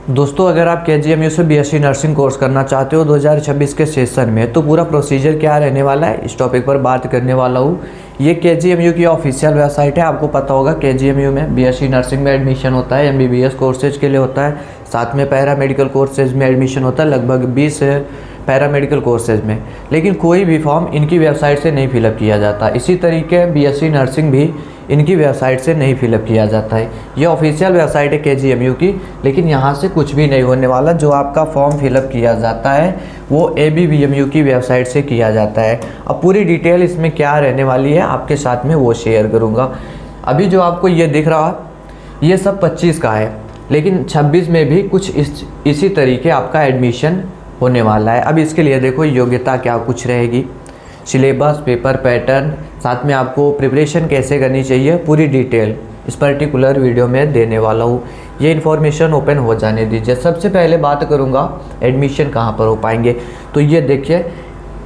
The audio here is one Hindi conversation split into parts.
दोस्तों, अगर आप KGMU से BSc नर्सिंग कोर्स करना चाहते हो 2026 के सेशन में, तो पूरा प्रोसीजर क्या रहने वाला है इस टॉपिक पर बात करने वाला हूँ। ये KGMU की ऑफिशियल वेबसाइट है। आपको पता होगा KGMU में BSc नर्सिंग में एडमिशन होता है, MBBS कोर्सेज के लिए होता है, साथ में पैरामेडिकल कोर्सेज में एडमिशन होता है, लगभग 20 पैरामेडिकल कोर्सेज में। लेकिन कोई भी फॉर्म इनकी वेबसाइट से नहीं फिलअप किया जाता। इसी तरीके BSc नर्सिंग भी इनकी वेबसाइट से नहीं फिलअप किया जाता है। ये ऑफिशियल वेबसाइट है KGMU की, लेकिन यहाँ से कुछ भी नहीं होने वाला। जो आपका फॉर्म फिलअप किया जाता है वो ABBMU की वेबसाइट से किया जाता है। अब पूरी डिटेल इसमें क्या रहने वाली है आपके साथ में वो शेयर करूँगा। अभी जो आपको ये दिख रहा ये सब 25 का है, लेकिन 26 में भी कुछ इसी तरीके आपका एडमिशन होने वाला है। अब इसके लिए देखो योग्यता क्या कुछ रहेगी, सिलेबस, पेपर पैटर्न, साथ में आपको प्रिपरेशन कैसे करनी चाहिए, पूरी डिटेल इस पर्टिकुलर वीडियो में देने वाला हूँ। ये इन्फॉर्मेशन ओपन हो जाने दीजिए। सबसे पहले बात करूँगा एडमिशन कहाँ पर हो पाएंगे। तो ये देखिए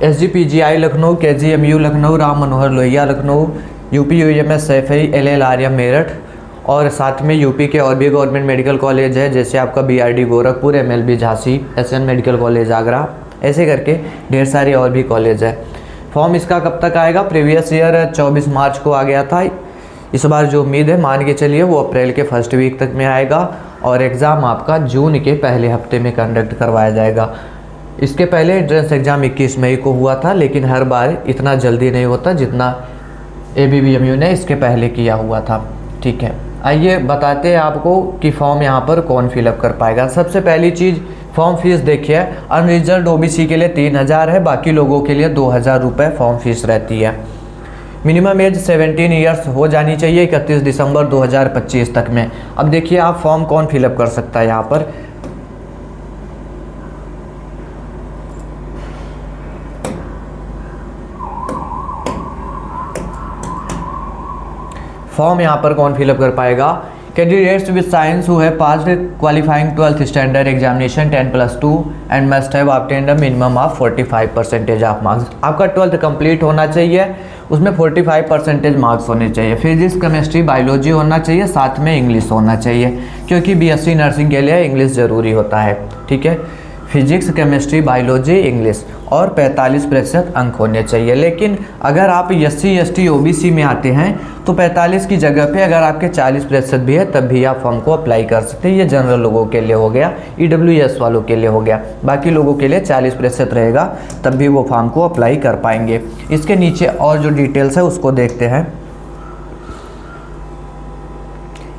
SGPGI Lucknow, KGMU Lucknow, Ram Manohar Lohia Lucknow, UPUMS Saifai LL Meerut, और साथ में यूपी के और भी गवर्नमेंट मेडिकल कॉलेज है, जैसे आपका BRD Gorakhpur, MLB Jhansi, SN medical college Agra, ऐसे करके ढेर सारे और भी कॉलेज है। फॉर्म इसका कब तक आएगा? प्रीवियस ईयर 24 मार्च को आ गया था। इस बार जो उम्मीद है मान के चलिए वो अप्रैल के फर्स्ट वीक तक में आएगा, और एग्ज़ाम आपका जून के पहले हफ्ते में कंडक्ट करवाया जाएगा। इसके पहले एंट्रेंस एग्ज़ाम 21 मई को हुआ था, लेकिन हर बार इतना जल्दी नहीं होता जितना ABBMU ने इसके पहले किया हुआ था। ठीक है, आइए बताते हैं आपको कि फॉर्म यहाँ पर कौन फिलअप कर पाएगा। सबसे पहली चीज़, फॉर्म फीस देखिए, अनरिजर्व्ड OBC के लिए 3000 है, बाकी लोगों के लिए 2000 रुपये फॉर्म फीस रहती है। मिनिमम एज 17 ईयर्स हो जानी चाहिए 31 दिसंबर 2025 तक में। अब देखिए आप फॉर्म कौन फिलअप कर सकता है। यहाँ पर फॉर्म यहाँ पर कौन फिलअप कर पाएगा? Candidates with science who have passed qualifying 12th standard examination 10+2 and must have obtained a minimum of 45% of marks. आपका 12th कंप्लीट होना चाहिए, उसमें 45% मार्क्स होने चाहिए। फिजिक्स, केमिस्ट्री, बायोलॉजी होना चाहिए, साथ में इंग्लिश होना चाहिए, क्योंकि BSc नर्सिंग के लिए इंग्लिश ज़रूरी होता है। ठीक है, फिजिक्स, केमिस्ट्री, बायोलॉजी, इंग्लिश, और 45% अंक होने चाहिए। लेकिन अगर आप SC ST OBC में आते हैं तो 45 की जगह पे अगर आपके 40% भी है तब भी आप फॉर्म को अप्लाई कर सकते हैं। ये जनरल लोगों के लिए हो गया, EWS वालों के लिए हो गया। बाकी लोगों के लिए 40% रहेगा, तब भी वो फॉर्म को अप्लाई कर पाएंगे। इसके नीचे और जो डिटेल्स है उसको देखते हैं।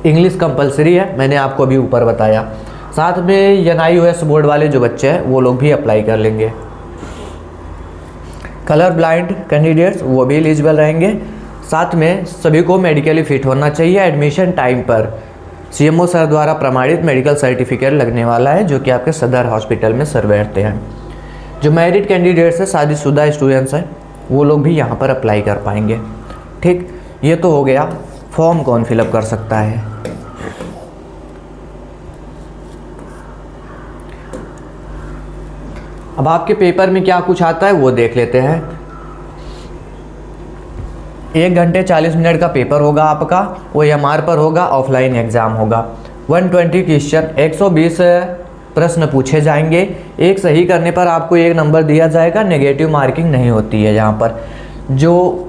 इंग्लिश कंपलसरी है, मैंने आपको अभी ऊपर बताया। साथ में NIOS बोर्ड वाले जो बच्चे हैं वो लोग भी अप्लाई कर लेंगे। कलर ब्लाइंड कैंडिडेट्स वो भी एलिजिबल रहेंगे। साथ में सभी को मेडिकली फिट होना चाहिए। एडमिशन टाइम पर CMO सर द्वारा प्रमाणित मेडिकल सर्टिफिकेट लगने वाला है, जो कि आपके सदर हॉस्पिटल में सर बैठते हैं। जो मैरिड कैंडिडेट्स है, शादीशुदा स्टूडेंट्स हैं, वो लोग भी यहाँ पर अप्लाई कर पाएंगे। ठीक, ये तो हो गया फॉर्म कौन फिलअप कर सकता है। अब आपके पेपर में क्या कुछ आता है वो देख लेते हैं। 1 घंटे 40 मिनट का पेपर होगा आपका, OMR पर होगा, ऑफलाइन एग्ज़ाम होगा। 120 क्वेश्चन, 120 प्रश्न पूछे जाएंगे। एक सही करने पर आपको 1 नंबर दिया जाएगा, नेगेटिव मार्किंग नहीं होती है यहाँ पर। जो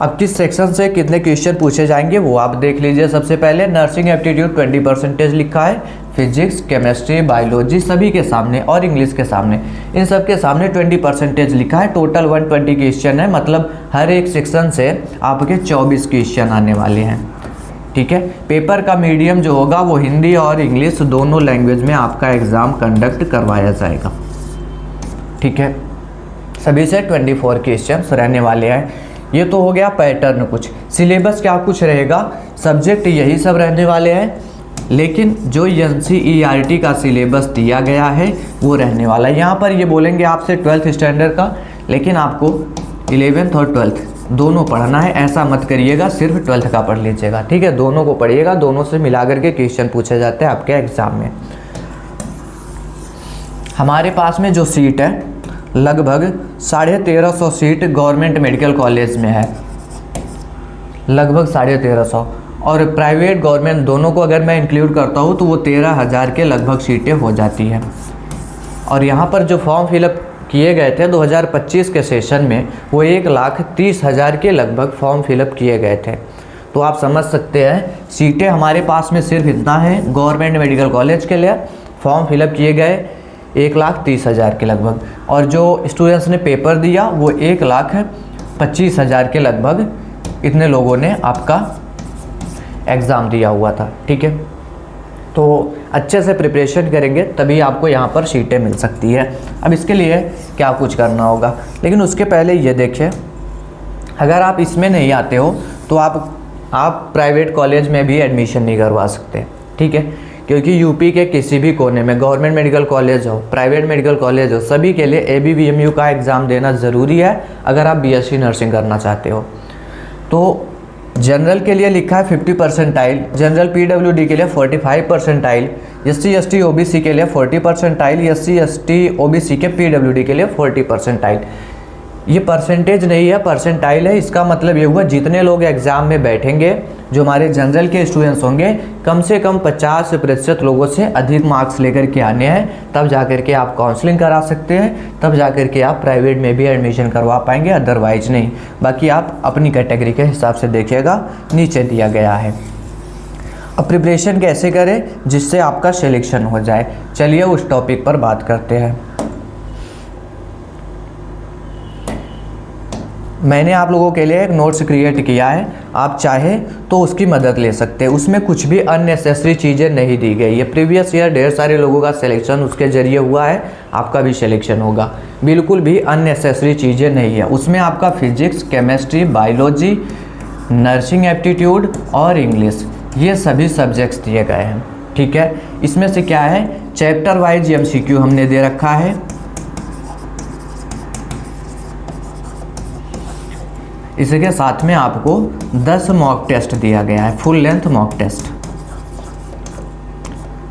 अब किस सेक्शन से कितने क्वेश्चन पूछे जाएंगे वो आप देख लीजिए। सबसे पहले नर्सिंग एप्टीट्यूड 20% लिखा है, फिजिक्स, केमिस्ट्री, बायोलॉजी सभी के सामने, और इंग्लिश के सामने, इन सब के सामने 20% लिखा है। टोटल 120 क्वेश्चन है, मतलब हर एक सेक्शन से आपके 24 क्वेश्चन आने वाले हैं। ठीक है, पेपर का मीडियम जो होगा वो हिंदी और इंग्लिश दोनों लैंग्वेज में आपका एग्ज़ाम कंडक्ट करवाया जाएगा। ठीक है, सभी से 24 क्वेश्चन रहने वाले हैं। ये तो हो गया पैटर्न। कुछ सिलेबस क्या कुछ रहेगा, सब्जेक्ट यही सब रहने वाले हैं, लेकिन जो NCERT का सिलेबस दिया गया है वो रहने वाला है। यहाँ पर ये बोलेंगे आपसे 12th स्टैंडर्ड का, लेकिन आपको 11th और 12th दोनों पढ़ना है। ऐसा मत करिएगा सिर्फ 12th का पढ़ लीजिएगा। ठीक है, दोनों को पढ़िएगा, दोनों से मिला करके क्वेश्चन पूछे जाते हैं आपके एग्ज़ाम में। हमारे पास में जो सीट है लगभग 1350 सीट गवर्नमेंट मेडिकल कॉलेज में है, लगभग 1350, और प्राइवेट गवर्नमेंट दोनों को अगर मैं इंक्लूड करता हूँ तो वो 13,000 के लगभग सीटें हो जाती हैं। और यहाँ पर जो फॉर्म फिलअप किए गए थे 2025 के सेशन में वो 1,30,000 के लगभग फॉर्म फिलअप किए गए थे। तो आप समझ सकते हैं सीटें हमारे पास में सिर्फ इतना है, गवर्नमेंट मेडिकल कॉलेज के लिए फॉर्म फिलअप किए गए 1,30,000 के लगभग, और जो स्टूडेंट्स ने पेपर दिया वो 1,25,000 के लगभग इतने लोगों ने आपका एग्ज़ाम दिया हुआ था। ठीक है, तो अच्छे से प्रिपरेशन करेंगे तभी आपको यहाँ पर सीटें मिल सकती है। अब इसके लिए क्या कुछ करना होगा, लेकिन उसके पहले ये देखिए, अगर आप इसमें नहीं आते हो तो आप प्राइवेट कॉलेज में भी एडमिशन नहीं करवा सकते। ठीक है, क्योंकि यूपी के किसी भी कोने में गवर्नमेंट मेडिकल कॉलेज हो, प्राइवेट मेडिकल कॉलेज हो, सभी के लिए ABBMU का एग्ज़ाम देना ज़रूरी है अगर आप BSc नर्सिंग करना चाहते हो। तो जनरल के लिए लिखा है 50 परसेंटाइल, जनरल PWD के लिए 45 परसेंटाइल, SC ST OBC के लिए 40 परसेंटाइल, SC ST OBC के PWD के लिए 40 परसेंटाइल। ये परसेंटेज नहीं है, परसेंटाइल है। इसका मतलब ये हुआ जितने लोग एग्ज़ाम में बैठेंगे, जो हमारे जनरल के स्टूडेंट्स होंगे, कम से कम 50% लोगों से अधिक मार्क्स लेकर के आने हैं, तब जा कर के आप काउंसलिंग करा सकते हैं, तब जा कर के आप प्राइवेट में भी एडमिशन करवा पाएंगे, अदरवाइज नहीं। बाकी आप अपनी कैटेगरी के हिसाब से देखिएगा, नीचे दिया गया है। अब प्रिपरेशन कैसे करें जिससे आपका सिलेक्शन हो जाए, चलिए उस टॉपिक पर बात करते हैं। मैंने आप लोगों के लिए एक नोट्स क्रिएट किया है, आप चाहे तो उसकी मदद ले सकते हैं। उसमें कुछ भी अननेसेसरी चीज़ें नहीं दी गई है। प्रीवियस ईयर ढेर सारे लोगों का सिलेक्शन उसके ज़रिए हुआ है, आपका भी सिलेक्शन होगा। बिल्कुल भी अननेसेसरी चीज़ें नहीं है उसमें। आपका physics, chemistry, biology, nursing aptitude और इंग्लिश, ये सभी सब्जेक्ट्स दिए गए हैं। ठीक है, इसमें से क्या है, चैप्टर वाइज MCQ हमने दे रखा है। इसके साथ में आपको 10 मॉक टेस्ट दिया गया है, फुल लेंथ मॉक टेस्ट।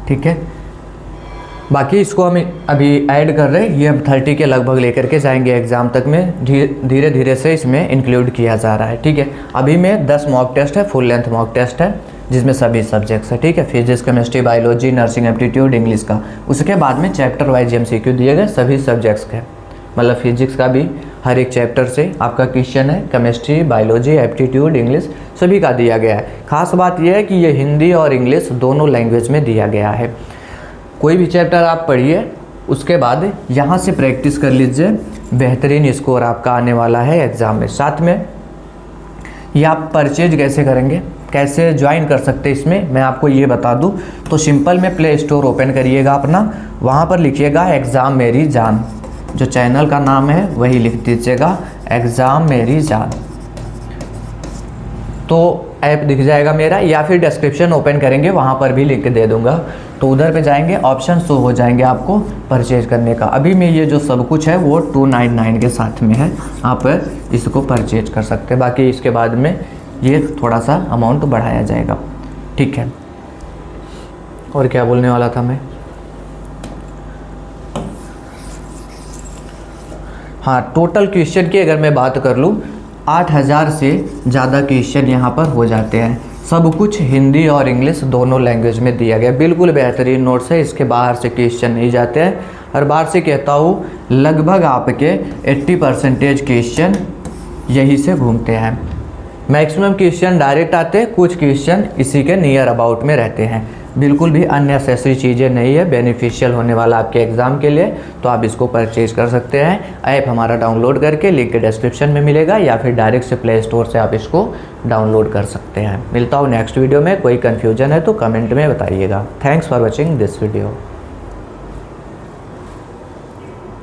ठीक है, बाकी इसको हम अभी ऐड कर रहे हैं, ये हम 30 के लगभग लेकर के जाएंगे एग्ज़ाम तक में, धीरे धीरे से इसमें इंक्लूड किया जा रहा है। ठीक है, अभी में 10 मॉक टेस्ट है, फुल लेंथ मॉक टेस्ट है, जिसमें सभी सब्जेक्ट्स है। ठीक है, physics, chemistry, biology, nursing aptitude, English का। उसके बाद में चैप्टर वाइज MCQ दिए गए सभी सब्जेक्ट्स के, मतलब फिजिक्स का भी हर एक चैप्टर से आपका क्वेश्चन है, केमिस्ट्री, बायोलॉजी, एप्टीट्यूड, इंग्लिश सभी का दिया गया है। खास बात यह है कि ये हिंदी और इंग्लिश दोनों लैंग्वेज में दिया गया है। कोई भी चैप्टर आप पढ़िए, उसके बाद यहाँ से प्रैक्टिस कर लीजिए, बेहतरीन स्कोर आपका आने वाला है एग्ज़ाम में। साथ में ये आप परचेज कैसे करेंगे, कैसे ज्वाइन कर सकते हैं इसमें मैं आपको ये बता दूं। तो सिंपल में प्ले स्टोर ओपन करिएगा अपना, वहाँ पर लिखिएगा एग्ज़ाम मेरी जान, जो चैनल का नाम है वही लिख दीजिएगा, एग्ज़ाम मेरी जान। तो ऐप दिख जाएगा मेरा, या फिर डिस्क्रिप्शन ओपन करेंगे वहाँ पर भी लिंक दे दूँगा। तो उधर पे जाएंगे, ऑप्शन शो हो जाएंगे आपको परचेज करने का। अभी में ये जो सब कुछ है वो 299 के साथ में है, आप इसको परचेज कर सकते हैं। बाकी इसके बाद में ये थोड़ा सा अमाउंट बढ़ाया जाएगा। ठीक है, और क्या बोलने वाला था मैं, हाँ, टोटल क्वेश्चन की अगर मैं बात कर लूँ 8,000 से ज़्यादा क्वेश्चन यहाँ पर हो जाते हैं। सब कुछ हिंदी और इंग्लिश दोनों लैंग्वेज में दिया गया। बिल्कुल बेहतरीन नोट्स है, इसके बाहर से क्वेश्चन नहीं जाते हैं। हर बार से कहता हूँ लगभग आपके 80% क्वेश्चन यही से घूमते हैं। मैक्सिमम क्वेश्चन डायरेक्ट आते हैं, कुछ क्वेश्चन इसी के नियर अबाउट में रहते हैं। बिल्कुल भी अननेसेसरी चीज़ें नहीं है, बेनिफिशियल होने वाला आपके एग्ज़ाम के लिए। तो आप इसको परचेज कर सकते हैं। ऐप हमारा डाउनलोड करके लिंक डिस्क्रिप्शन में मिलेगा, या फिर डायरेक्ट से प्ले स्टोर से आप इसको डाउनलोड कर सकते हैं। मिलता हूँ नेक्स्ट वीडियो में। कोई कन्फ्यूजन है तो कमेंट में बताइएगा। Thanks for watching this video.